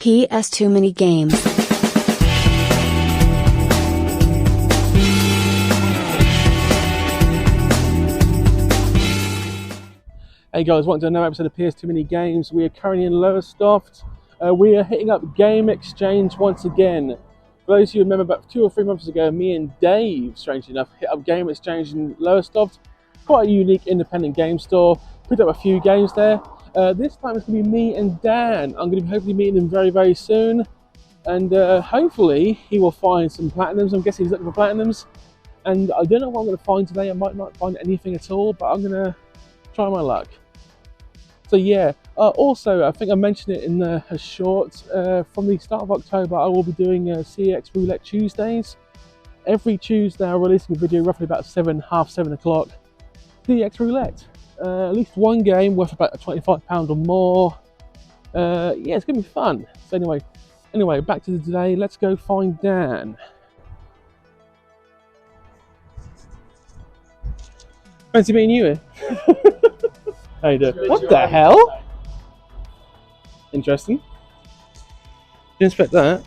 PS Too Many Games. Hey guys, welcome to another episode of PS Too Many Games. We are currently in Lowestoft. We are hitting up Game Exchange once again. For those of you who remember, about 2 or 3 months ago, me and Dave, strangely enough, hit up Game Exchange in Lowestoft. Quite a unique independent game store. Picked up a few games there. This time it's going to be me and Dan. I'm going to be hopefully meeting him very, very soon. And hopefully he will find some platinums. I'm guessing he's looking for platinums. And I don't know what I'm going to find today. I might not find anything at all, but I'm going to try my luck. So yeah, also I think I mentioned it in a short, from the start of October I will be doing CX Roulette Tuesdays. Every Tuesday I'm releasing a video roughly about half 7 o'clock. CX Roulette, at least one game worth about £25 or more. Yeah, it's going to be fun. So anyway, back to today, let's go find Dan. Fancy meeting you here. How you doing? What the hell? Interesting. Didn't expect that.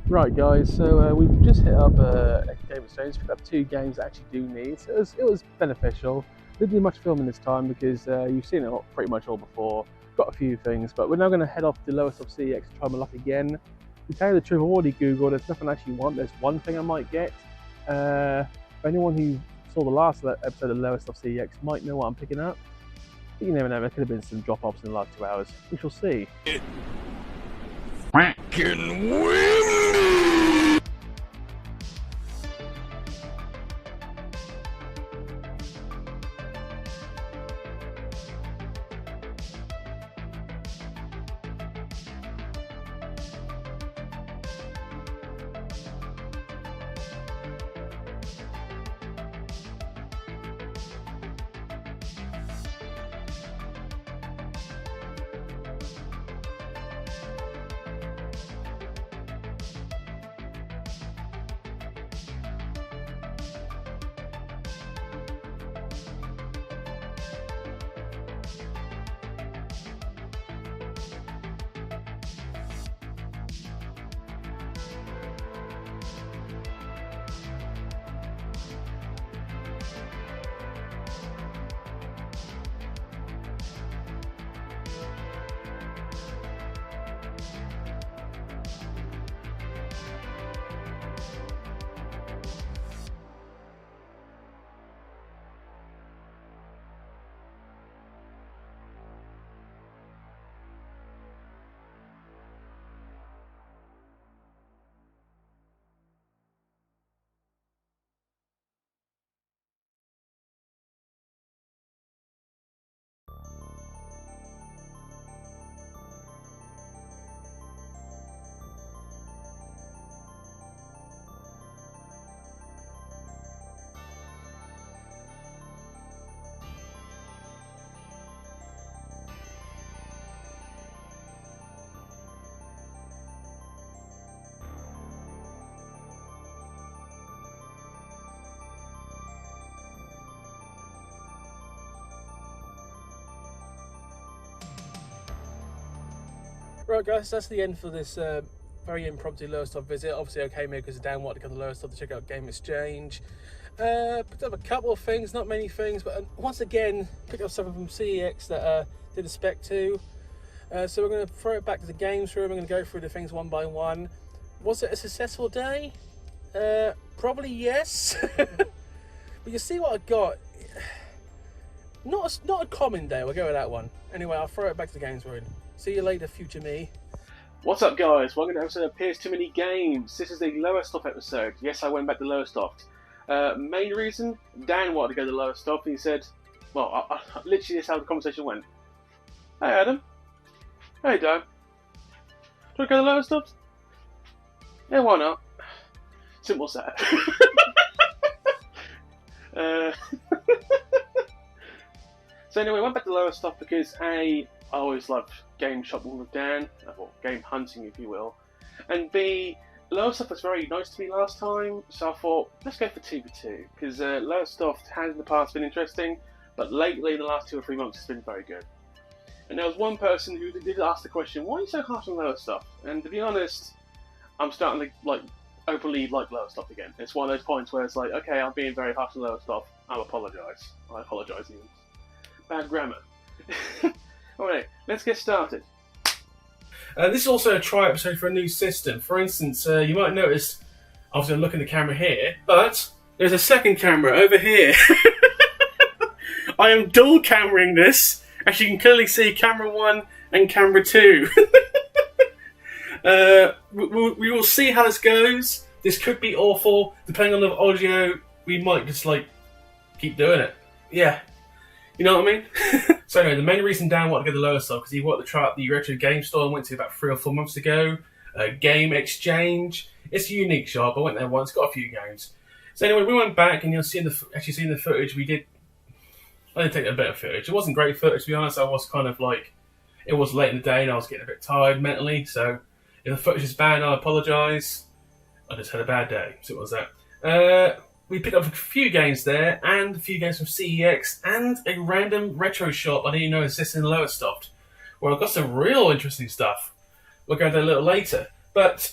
Right, guys. So we've just hit up a game exchange. Picked up 2 games that actually do need. So it was beneficial. Didn't do much filming this time because you've seen it pretty much all before. Got a few things, but we're now going to head off to Lowestoft CEX to try my luck again. To tell you the truth, I've already googled. There's nothing I actually want. There's one thing I might get. For anyone who saw the last episode of Lowestoft CEX might know what I'm picking up. But you never know. There could have been some drop-offs in the last 2 hours. We shall see. Fucking windy. Right, guys, that's the end for this very impromptu Lowestoft visit. Obviously, I came here because Dan wanted to come to Lowestoft to check out Game Exchange. Picked up a couple of things, not many things, but once again, picked up something from CEX that did a spec to. So we're going to throw it back to the games room. We're going to go through the things one by one. Was it a successful day? Probably yes. But you see what I got. Not a common day, we'll go with that one. Anyway, I'll throw it back to the games room. See you later, future me. What's up, guys? Welcome to episode of PS Too Many Games. This is the Lowestoft episode. Yes, I went back to Lowestoft. Main reason, Dan wanted to go to Lowestoft, and he said, well, literally this is how the conversation went. Hey, Adam. Hey, Dan. Do you want to go to Lowestoft? Yeah, why not? Simple as that. So anyway, I went back to Lowestoft because I always loved game shopping with Dan, or game hunting if you will, and B, Lowestoft was very nice to me last time, so I thought, let's go for 2v2, because Lowestoft has in the past been interesting, but lately, the last 2 or 3 months, it's been very good. And there was one person who did ask the question, why are you so harsh on Lowestoft? And to be honest, I'm starting to openly like Lowestoft again. It's one of those points where it's like, okay, I'm being very harsh on Lowestoft, I apologise even. Bad grammar. Alright, let's get started. This is also a try episode for a new system. For instance, you might notice, obviously I'm looking at the camera here, but there's a second camera over here. I am dual cameraing this. As you can clearly see, camera 1 and camera 2. We will see how this goes. This could be awful. Depending on the audio, we might just keep doing it. Yeah. You know what I mean? So anyway, the main reason Dan wanted to go to Lowestoft because he wanted to try out the retro game store I went to about 3 or 4 months ago. Game Exchange. It's a unique shop. I went there once, got a few games. So anyway, we went back and you'll see in the footage I did take a bit of footage. It wasn't great footage to be honest. I was kind of it was late in the day and I was getting a bit tired mentally. So if the footage is bad, I apologise. I just had a bad day. So what was that? We picked up a few games there, and a few games from CEX, and a random retro shop I didn't even know existed in Lowestoft, where I've got some real interesting stuff. We'll go there a little later. But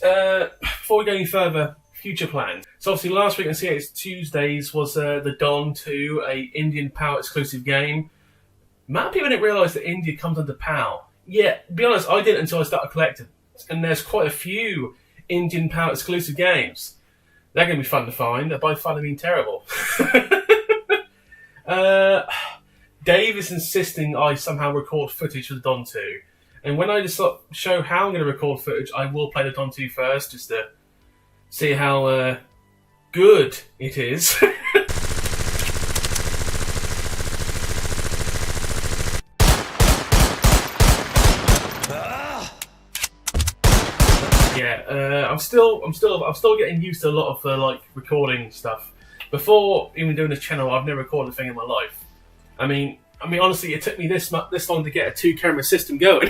before we go any further, future plans. So obviously last week on CX Tuesdays was the Dawn 2, a Indian PAL exclusive game. Many people didn't realise that India comes under PAL. Yeah, to be honest, I didn't until I started collecting. And there's quite a few Indian PAL exclusive games. They're going to be fun to find. By fun, I mean terrible. Dave is insisting I somehow record footage for the Dawn 2. And when I just show how I'm going to record footage, I will play the Dawn 2 first, just to see how good it is. Yeah, I'm still getting used to a lot of like recording stuff. Before even doing this channel, I've never recorded a thing in my life. I mean, honestly, it took me this long to get a 2-camera system going.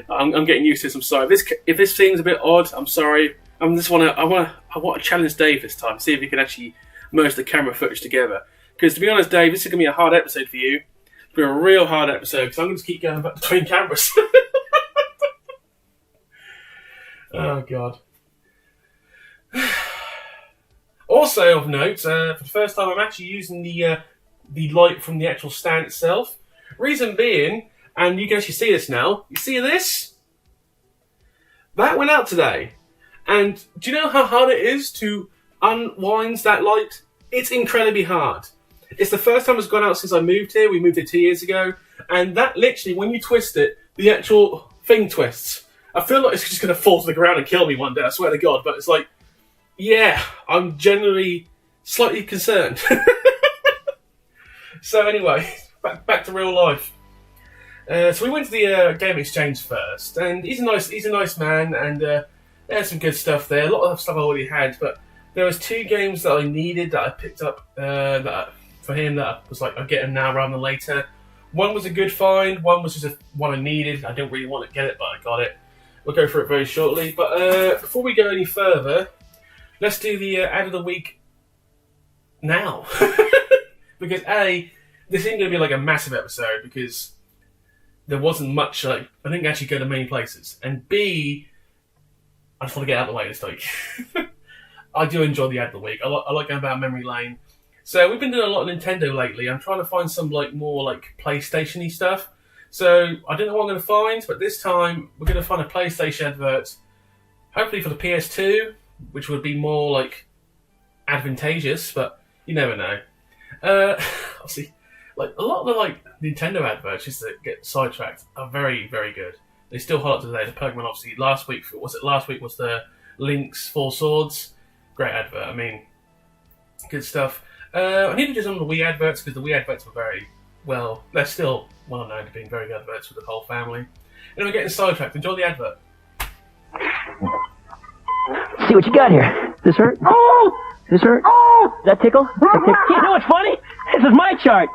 I'm getting used to this. I'm sorry. If this seems a bit odd, I'm sorry. I want to challenge Dave this time. See if he can actually merge the camera footage together. Because to be honest, Dave, this is going to be a hard episode for you. It's going to be a real hard episode because I'm going to keep going back between cameras. Oh God. Also of note, for the first time, I'm actually using the light from the actual stand itself. Reason being, and you can actually see this now. You see this? That went out today. And do you know how hard it is to unwind that light? It's incredibly hard. It's the first time it's gone out since I moved here. We moved here 2 years ago. And that literally, when you twist it, the actual thing twists. I feel like it's just going to fall to the ground and kill me one day, I swear to God. But it's like, yeah, I'm generally slightly concerned. So anyway, back to real life. So we went to the Game Exchange first, and he's a nice man, and there's some good stuff there. A lot of stuff I already had, but there was 2 games that I needed that I picked up for him that I was like, I'll get him now rather than later. One was a good find, one was just one I needed. I didn't really want to get it, but I got it. We'll go through it very shortly. But before we go any further, let's do the ad of the week now. Because A, this isn't going to be like a massive episode because there wasn't much, I didn't actually go to many places. And B, I just want to get out of the way this week. I do enjoy the ad of the week. I like going down memory lane. So we've been doing a lot of Nintendo lately. I'm trying to find some more PlayStation-y stuff. So I don't know what I'm going to find, but this time we're going to find a PlayStation advert, hopefully for the PS2, which would be more advantageous, but you never know. Obviously, a lot of the Nintendo adverts, just to get sidetracked, are very, very good. They still hold up today. The Pokemon, obviously, last week was the Link's Four Swords. Great advert. I mean, good stuff. I need to do some of the Wii adverts because the Wii adverts were very well. They're still well known to being very good adverts for the whole family. And we're getting sidetracked. Enjoy the advert. See what you got here. This hurt? Oh! This hurt? Oh! Does that tickle? You know what's funny? This is my chart.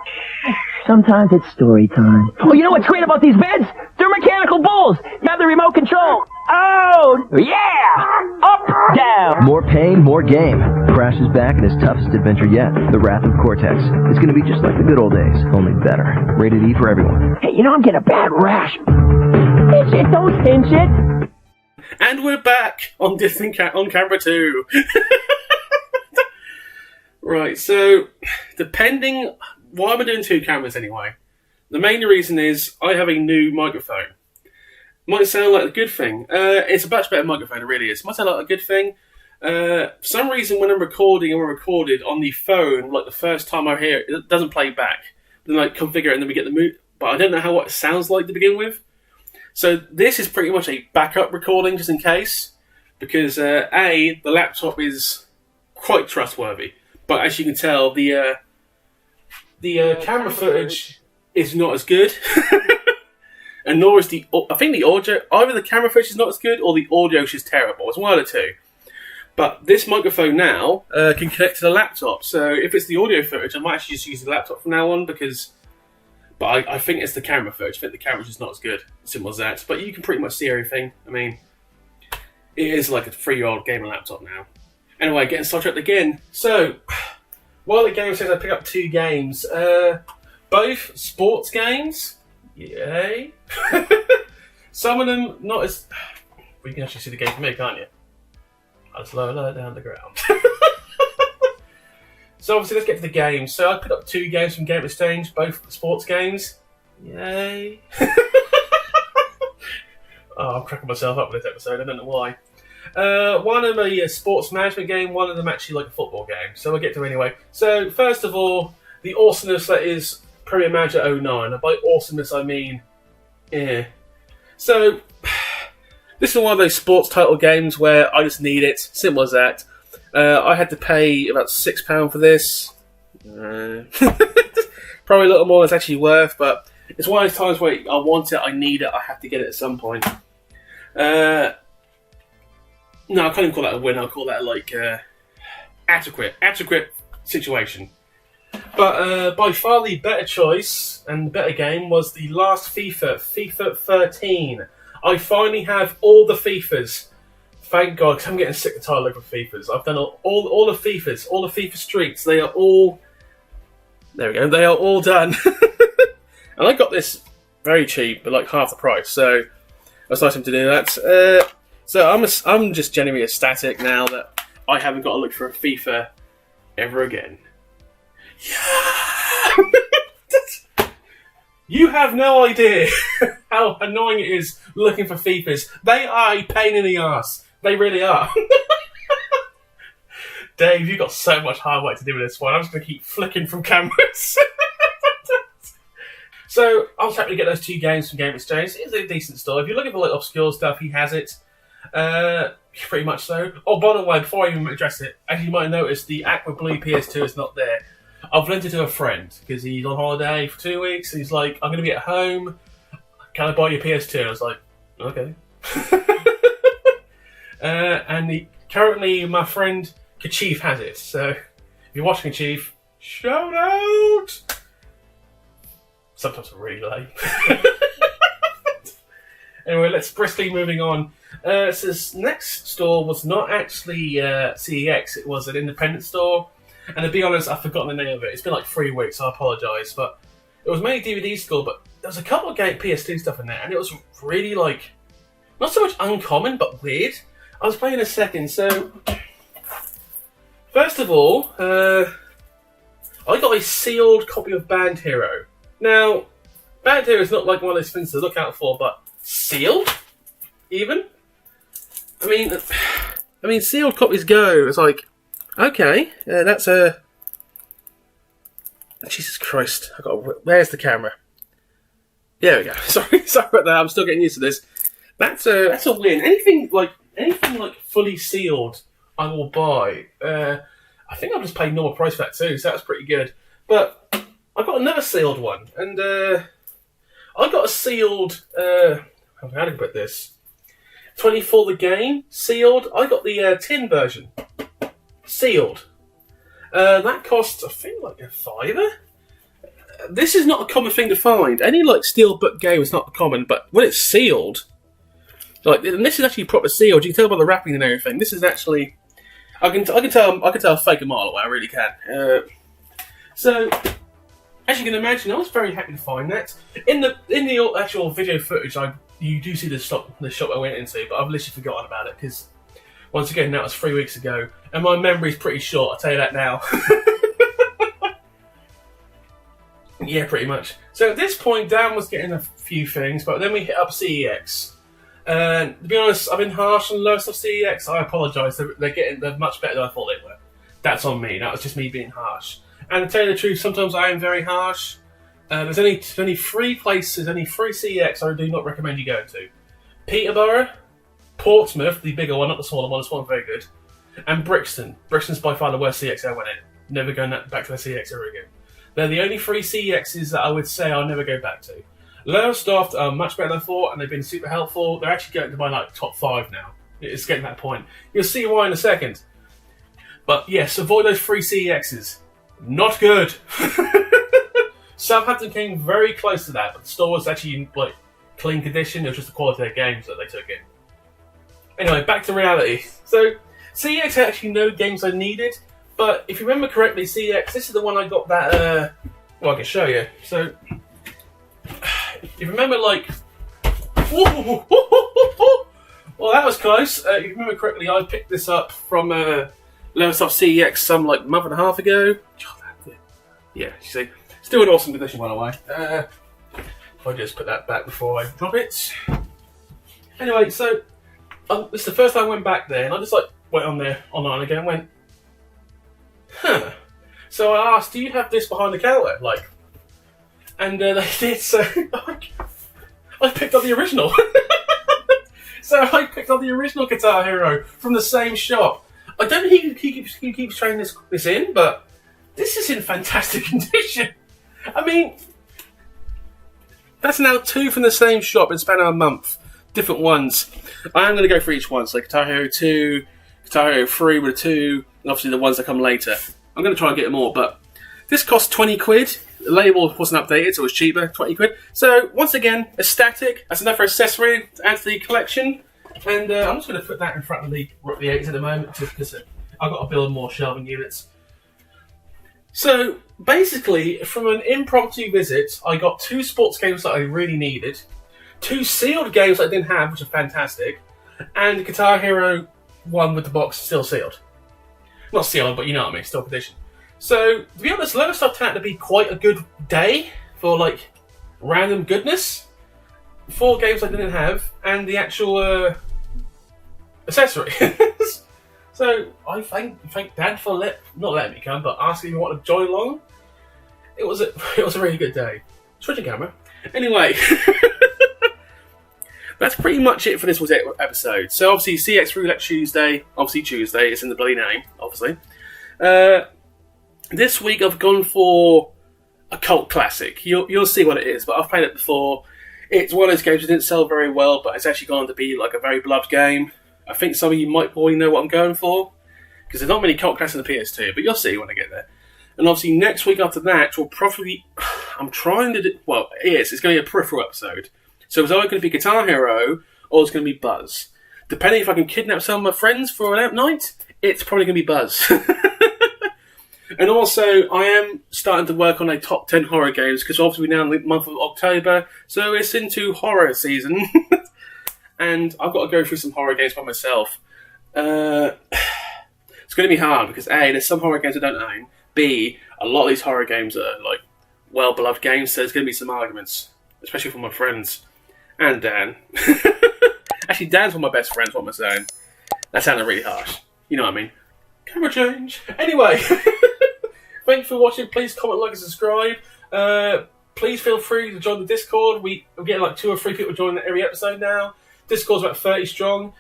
Sometimes it's story time. Oh, you know what's great about these beds? They're mechanical bulls. You have the remote control. Oh, yeah! Up, down. More pain, more game. Crash is back in his toughest adventure yet, The Wrath of Cortex. It's going to be just like the good old days, only better. Rated E for everyone. Hey, you know I'm getting a bad rash. Pinch it, don't pinch it. And we're back on on camera 2. Right, so depending why am I doing 2 cameras anyway? The main reason is I have a new microphone. Might sound like a good thing. It's a much better microphone, it really is. Might sound like a good thing. For some reason, when I'm recording and we're recorded on the phone, the first time I hear it, it doesn't play back. Then configure it and then we get the mood. But I don't know what it sounds like to begin with. So this is pretty much a backup recording just in case. Because A, the laptop is quite trustworthy. But as you can tell, the camera footage is not as good. And nor is I think the audio, either the camera footage is not as good or the audio is just terrible. It's one of the two. But this microphone now can connect to the laptop. So if it's the audio footage, I might actually just use the laptop from now on because... But I think it's the camera footage. I think the camera's just not as good. Simple as that. But you can pretty much see everything. I mean, it is like a 3-year-old gamer laptop now. Anyway, getting sidetracked again. So, while the game says I pick up 2 games, both sports games. Yay. Some of them not as... But you can actually see the game from me, can't you? I'll just lower down the ground. So obviously, let's get to the games. So I put up 2 games from Game Exchange, both sports games. Yay! Oh, I'm cracking myself up with this episode. I don't know why. One of them a sports management game, one of them actually like a football game. So we'll get to it anyway. So first of all, the awesomeness that is Premier Manager 09. And by awesomeness, I mean, yeah. So this is one of those sports title games where I just need it. Simple as that. I had to pay about £6 for this. Probably a little more than it's actually worth, but it's one of those times where I want it, I need it, I have to get it at some point. No, I can't even call that a win. I'll call that like adequate situation. But by far the better choice and better game was the last FIFA 13. I finally have all the FIFAs. Thank God, because I'm getting sick and tired of FIFAs. I've done all the FIFAs, all the FIFA streets. They are all... There we go. They are all done. And I got this very cheap, but like half the price. So that's nice of him to do that. So I'm just genuinely ecstatic now that I haven't got to look for a FIFA ever again. Yeah! You have no idea how annoying it is looking for FIFAs. They are a pain in the arse. They really are. Dave, you've got so much hard work to do with this one. I'm just going to keep flicking from cameras. So, I was happy to get those 2 games from Game Exchange. It's a decent store. If you're looking for like obscure stuff, he has it. Pretty much so. Oh, by the way, before I even address it, as you might notice, the Aqua Blue PS2 is not there. I've lent it to a friend because he's on holiday for 2 weeks. And he's like, I'm going to be at home. Can I buy your PS2? And I was like, okay. And currently, my friend Kachif has it. So, if you're watching Kachif, shout out! Sometimes I'm really late. Anyway, let's briskly moving on. So this next store was not actually CEX, it was an independent store. And to be honest, I've forgotten the name of it. It's been like 3 weeks, so I apologise. But it was mainly DVD store, but there was a couple of PS2 stuff in there. And it was really like, not so much uncommon, but weird. I'll explain in a second. So, first of all, I got a sealed copy of Band Hero. Now, Band Hero is not like one of those things to look out for, but sealed? Even? I mean, sealed copies go. It's like, okay, that's a... Jesus Christ, where's the camera? There we go. Sorry about that. I'm still getting used to this. That's a win. Anything like fully sealed, I will buy. I think I've just paid normal price for that too, so that's pretty good. But I got another sealed one, and I got a sealed. How do I put this? 24 the game sealed. I got the tin version sealed. That costs, I think, like a £5. This is not a common thing to find. Any like steelbook game is not common, but when it's sealed, like, and this is actually proper sealed. You can tell by the wrapping and everything. This is actually, I can tell fake a mile away. I really can. So, as you can imagine, I was very happy to find that. In the actual video footage, you do see the shop I went into, but I've literally forgotten about it because, once again, that was 3 weeks ago, and my memory's pretty short. I'll tell you that now. Yeah, pretty much. So at this point, Dan was getting a few things, but then we hit up CEX. To be honest, I've been harsh on Lowestoft CEX. I apologise. They're much better than I thought they were. That's on me. That was just me being harsh. And to tell you the truth, sometimes I am very harsh. There's only 3 places, only 3 CEX I do not recommend you going to. Peterborough, Portsmouth, the bigger one, not the smaller one. The smaller one very good. And Brixton. Brixton's by far the worst CEX I went in. Never going back to the CEX ever again. They're the only 3 CEXs that I would say I'll never go back to. Lowestoft are much better than I thought, and they've been super helpful. They're actually getting to my top 5 now. It's getting to that point. You'll see why in a second. But yes, avoid those 3 CEXs. Not good. Southampton came very close to that, but the store was actually in clean condition. It was just the quality of their games that they took in. Anyway, back to reality. So, CEX had actually no games I needed, but if you remember correctly, CEX, this is the one I got that, well, I can show you. So, if you remember, Well, that was close. If you remember correctly, I picked this up from Lowestoft CEX some like month and a half ago. Yeah, you see. Still in awesome condition, by the way. If I just put that back before I drop it. Anyway, so this is the first time I went back there, and I just like went on there online again and went, huh. So I asked, do you have this behind the counter? Like, and they did, so I picked up the original. So I picked up the original Guitar Hero from the same shop. I don't think he keeps trading this in, but this is in fantastic condition. I mean, that's now 2 from the same shop in the span of a month. Different ones. I am going to go for each one. So Guitar Hero 2, Guitar Hero 3 with a 2, and obviously the ones that come later. I'm going to try and get them all, but this cost 20 quid. The label wasn't updated, so it was cheaper, 20 quid. So, once again, a static. That's another accessory to add to the collection. And I'm just going to put that in front of the 8s at the moment, just because I've got to build more shelving units. So, basically, from an impromptu visit, I got 2 sports games that I really needed, 2 sealed games that I didn't have, which are fantastic, and Guitar Hero 1 with the box still sealed. Not sealed, but you know what I mean, still condition. So, to be honest, Lowestoft turned out to be quite a good day for, like, random goodness. 4 games I didn't have, and the actual accessory. So, I thank Dad for not letting me come, but asking me what to join along. It was a really good day. Switching camera. Anyway, that's pretty much it for this episode. So, obviously, CX Roulette Tuesday. Obviously, Tuesday. It's in the bloody name, obviously. This week I've gone for a cult classic. You'll see what it is, but I've played it before. It's one of those games that didn't sell very well, but it's actually gone on to be like a very beloved game. I think some of you might probably know what I'm going for, because there's not many cult classics on the PS2, but you'll see when I get there. And obviously next week after that will probably... I'm trying to do... Well, it's going to be a peripheral episode. So it's either going to be Guitar Hero, or it's going to be Buzz. Depending if I can kidnap some of my friends for an out night, it's probably going to be Buzz. And also, I am starting to work on a top 10 horror games, because obviously we're now in the month of October, so it's into horror season. And I've got to go through some horror games by myself. It's going to be hard, because A, there's some horror games I don't own. B, a lot of these horror games are, like, well-beloved games, so there's going to be some arguments, especially from my friends. And Dan. Actually, Dan's one of my best friends, what am I saying? That sounded really harsh. You know what I mean? Camera change. Anyway, thank you for watching. Please comment, like, and subscribe. Please feel free to join the Discord. We're getting like 2 or 3 people joining every episode now. Discord's about 30 strong.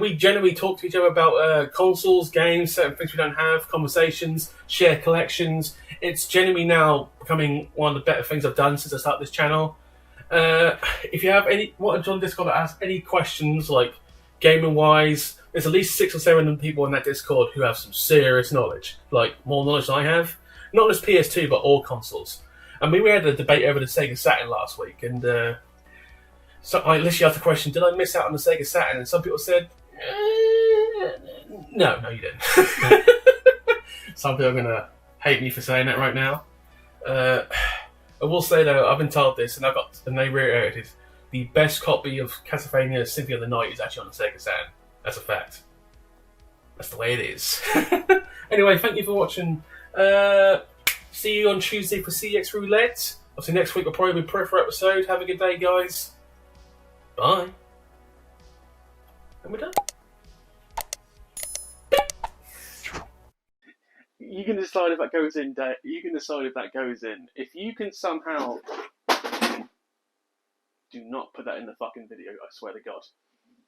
We generally talk to each other about consoles, games, certain things we don't have, conversations, share collections. It's generally now becoming one of the better things I've done since I started this channel. If you have want to join Discord to ask any questions, like gaming-wise, there's at least 6 or 7 people in that Discord who have some serious knowledge, like more knowledge than I have. Not just PS2, but all consoles. I mean, we had a debate over the Sega Saturn last week, and so I literally asked the question, did I miss out on the Sega Saturn? And some people said, no, you didn't. Some people are going to hate me for saying that right now. I will say, though, I've been told this, and they reiterated, the best copy of Castlevania Symphony of the Night is actually on the Sega Saturn. That's a fact. That's the way it is. Anyway, thank you for watching. See you on Tuesday for CX Roulette. Obviously, next week will probably be a peripheral episode. Have a good day, guys. Bye. And we're done. You can decide if that goes in, Dave. You can decide if that goes in. If you can somehow... Do not put that in the fucking video, I swear to God.